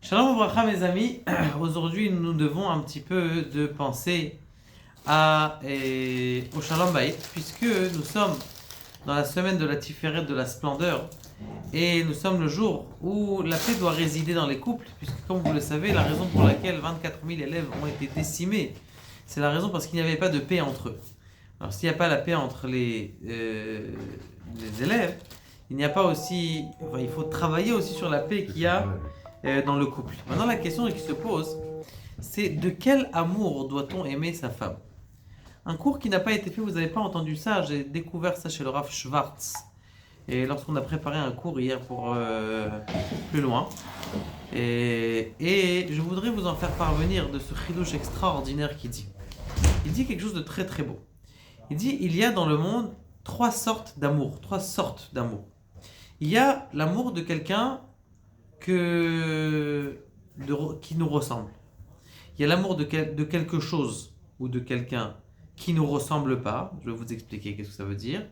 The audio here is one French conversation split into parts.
Shalom Obracha mes amis, aujourd'hui nous devons un petit peu de penser au Shalom Bayit puisque nous sommes dans la semaine de la Tiferet de la splendeur et nous sommes le jour où la paix doit résider dans les couples puisque comme vous le savez la raison pour laquelle 24 000 élèves ont été décimés c'est la raison parce qu'il n'y avait pas de paix entre eux. Alors s'il n'y a pas la paix entre les élèves, il n'y a pas aussi, il faut travailler aussi sur la paix qu'il y a dans le couple. Maintenant, la question qui se pose, c'est de quel amour doit-on aimer sa femme? Un cours qui n'a pas été fait, vous n'avez pas entendu ça, j'ai découvert ça chez le Rav Schwartz. Et lorsqu'on a préparé un cours hier pour plus loin. Et je voudrais vous en faire parvenir de ce chidouche extraordinaire qu'il dit. Il dit quelque chose de très très beau. Il dit, il y a dans le monde trois sortes d'amour. Il y a l'amour de quelqu'un qui nous ressemble. Il y a l'amour de quelque chose ou de quelqu'un qui nous ressemble pas. Je vais vous expliquer qu'est-ce que ça veut dire.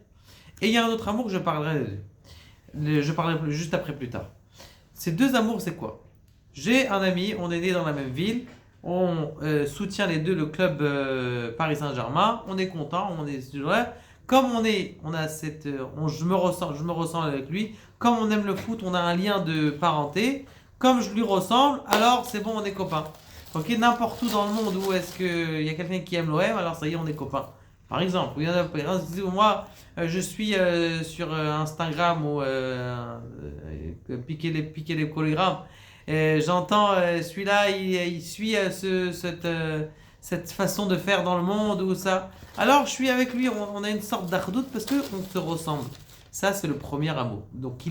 Et il y a un autre amour que je parlerai juste après plus tard. Ces deux amours, c'est quoi? J'ai un ami, on est né dans la même ville, on soutient les deux le club Paris Saint-Germain, on est content, comme je me ressens avec lui, comme on aime le foot, on a un lien de parenté, comme je lui ressemble, alors c'est bon, on est copains. Ok, n'importe où dans le monde où est-ce qu'il y a quelqu'un qui aime l'OM, alors ça y est, on est copains. Par exemple, il y en a qui disent, moi, je suis sur Instagram ou piquer les polygrammes, et j'entends celui-là, il suit cette façon de faire dans le monde ou ça. Alors je suis avec lui, on a une sorte d'ardoute parce qu'on se ressemble. Ça, c'est le premier amour. Donc,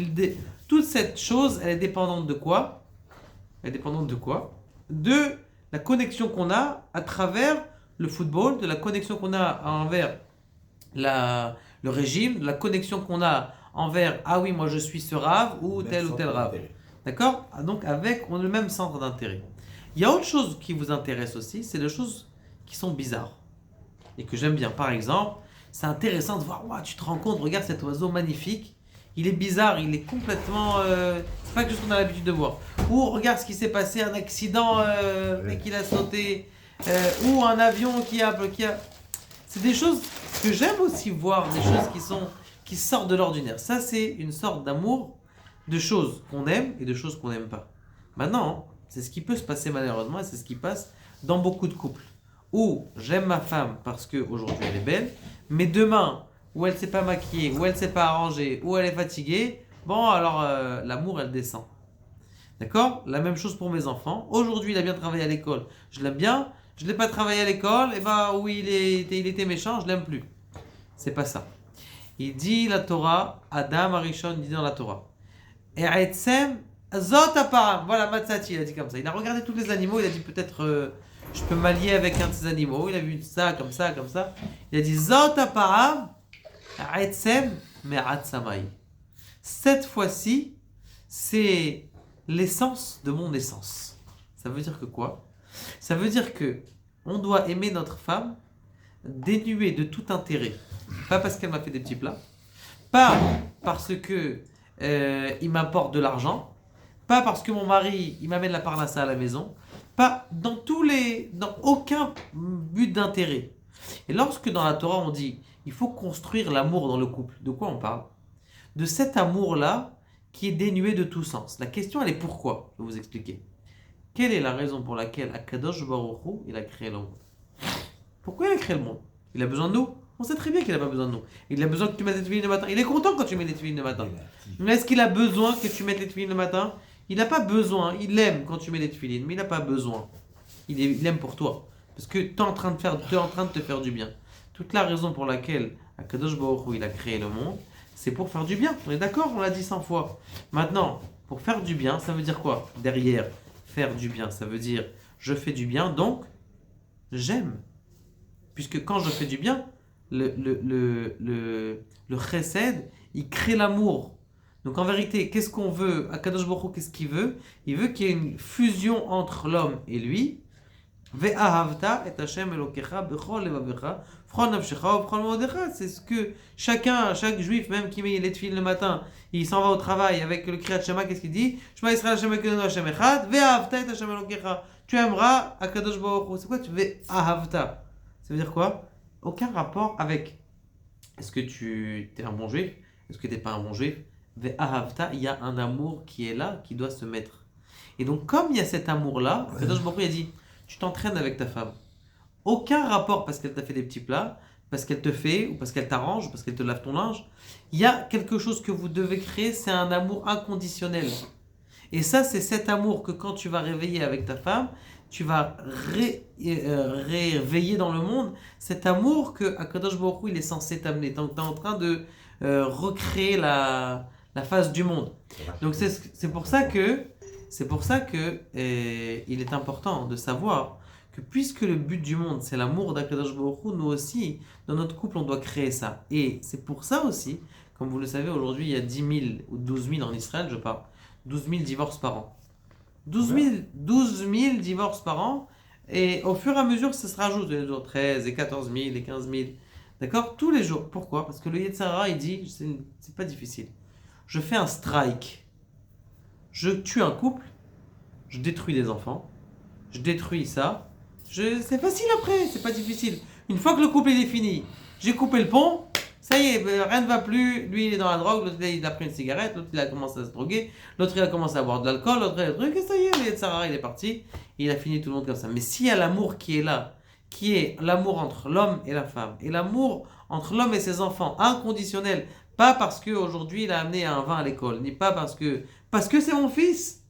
toute cette chose, elle est dépendante de quoi? Elle est dépendante de quoi? De la connexion qu'on a à travers le football, de la connexion qu'on a envers le régime, de la connexion qu'on a envers, ah oui, moi je suis ce rave ou tel rave. D'accord? Donc, on a le même centre d'intérêt. Il y a autre chose qui vous intéresse aussi, c'est les choses qui sont bizarres et que j'aime bien. Par exemple, c'est intéressant de voir, wow, tu te rends compte, regarde cet oiseau magnifique, il est bizarre, il est complètement... c'est pas quelque chose qu'on a l'habitude de voir. Ou regarde ce qui s'est passé, un accident, mec il a sauté, ou un avion qui a... C'est des choses que j'aime aussi voir, des choses qui sortent de l'ordinaire. Ça, c'est une sorte d'amour de choses qu'on aime et de choses qu'on n'aime pas. Maintenant, c'est ce qui peut se passer malheureusement et c'est ce qui passe dans beaucoup de couples. Où j'aime ma femme parce qu'aujourd'hui elle est belle, mais demain, où elle ne s'est pas maquillée, où elle ne s'est pas arrangée, où elle est fatiguée, bon alors l'amour elle descend. D'accord? La même chose pour mes enfants. Aujourd'hui il a bien travaillé à l'école, je l'aime bien. Je ne l'ai pas travaillé à l'école, et ben oui il était méchant, je l'aime plus. C'est pas ça. Il dit la Torah, Adam Arishon dit dans la Torah. Eretzem Zot aparam. Voilà, Matsati, il a dit comme ça. Il a regardé tous les animaux, il a dit peut-être je peux m'allier avec un de ces animaux. Il a vu ça, comme ça, comme ça. Il a dit Zot aparam, Eretzem me'at samai. Cette fois-ci, c'est l'essence de mon essence. Ça veut dire que quoi? Ça veut dire que on doit aimer notre femme dénuée de tout intérêt. Pas parce qu'elle m'a fait des petits plats, pas parce que il m'apporte de l'argent, pas parce que mon mari il m'amène la parnassa à la maison, pas dans aucun but d'intérêt. Et lorsque dans la Torah on dit il faut construire l'amour dans le couple, de quoi on parle? De cet amour-là qui est dénué de tout sens. La question elle est pourquoi? Je vais vous expliquer. Quelle est la raison pour laquelle Akadosh Baruch Hu, il a créé le monde? Pourquoi il a créé le monde? Il a besoin de nous? On sait très bien qu'il n'a pas besoin de nous. Il a besoin que tu mettes les tefilines le matin. Il est content quand tu mets les tefilines le matin. Mais est-ce qu'il a besoin que tu mettes les tefilines le matin? Il n'a pas besoin. Il aime quand tu mets les tefilines, mais il n'a pas besoin. Il aime pour toi. Parce que tu es en train de te faire du bien. Toute la raison pour laquelle Akadosh Baruch Hu, il a créé le monde, c'est pour faire du bien. On est d'accord? On l'a dit 100 fois. Maintenant, pour faire du bien, ça veut dire quoi? Derrière, faire du bien, ça veut dire je fais du bien, donc j'aime. Puisque quand je fais du bien, le chesed, il crée l'amour. Donc en vérité, qu'est-ce qu'on veut? Akadosh Baruch Hu, qu'est-ce qu'il veut? Il veut qu'il y ait une fusion entre l'homme et lui, Ve'ahavta et Hashem Elokecha bechol levavecha, v'chol nafshecha v'chol maadecha. C'est ce que chaque juif, même qui met les tefilles le matin, il s'en va au travail avec le Kriyat Shema, qu'est-ce qu'il dit? Shema Yisrael Hashem Elokeinu Hashem Echad, ve'ahavta et Hashem Elokecha. Tu aimeras Akadosh Baruch Hu. C'est quoi tu ve'ahavta? Ça veut dire quoi? Aucun rapport avec est-ce que tu es un bon juif? Est-ce que tu n'es pas un bon juif? Ve'ahavta, il y a un amour qui est là, qui doit se mettre. Et donc, comme il y a cet amour-là, Kadosh Baruch Hu a dit, tu t'entraînes avec ta femme. Aucun rapport parce qu'elle t'a fait des petits plats, parce qu'elle te fait, ou parce qu'elle t'arrange, ou parce qu'elle te lave ton linge. Il y a quelque chose que vous devez créer, c'est un amour inconditionnel. Et ça, c'est cet amour que quand tu vas réveiller avec ta femme, tu vas réveiller dans le monde cet amour que Akadosh Baruch Hu, il est censé t'amener. Donc, tu es en train de recréer la face du monde. Donc, c'est pour ça que il est important de savoir que puisque le but du monde, c'est l'amour d'Akadosh Baruch Hu, nous aussi, dans notre couple, on doit créer ça. Et c'est pour ça aussi, comme vous le savez, aujourd'hui, il y a 10 000 ou 12 000 en Israël, je parle, 12 000 divorces par an. 12 000 divorces par an, et au fur et à mesure, ça se rajoute, les jours 13 et 14 000 et 15 000. D'accord? Tous les jours. Pourquoi? Parce que le Yetzer Hara, il dit, c'est pas difficile. Je fais un strike. Je tue un couple, je détruis des enfants, je détruis ça. C'est facile après, c'est pas difficile. Une fois que le couple il est fini, j'ai coupé le pont, ça y est, rien ne va plus. Lui il est dans la drogue, l'autre il a pris une cigarette, l'autre il a commencé à se droguer, l'autre il a commencé à boire de l'alcool, l'autre il a truc, et ça y est, le Yetzer Hara il est parti, il a fini tout le monde comme ça. Mais s'il y a l'amour qui est là, qui est l'amour entre l'homme et la femme, et l'amour entre l'homme et ses enfants, inconditionnel, pas parce qu'aujourd'hui il a amené un vin à l'école, ni pas parce que c'est mon fils,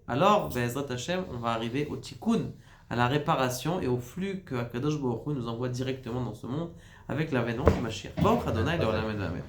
alors, Be'ezrat Hashem, on va arriver au tikkun, à la réparation et au flux que Akadosh Baruch Hu nous envoie directement dans ce monde avec l'avènement du Mashiach. Baruch Adonai, le Olam et l'Amen.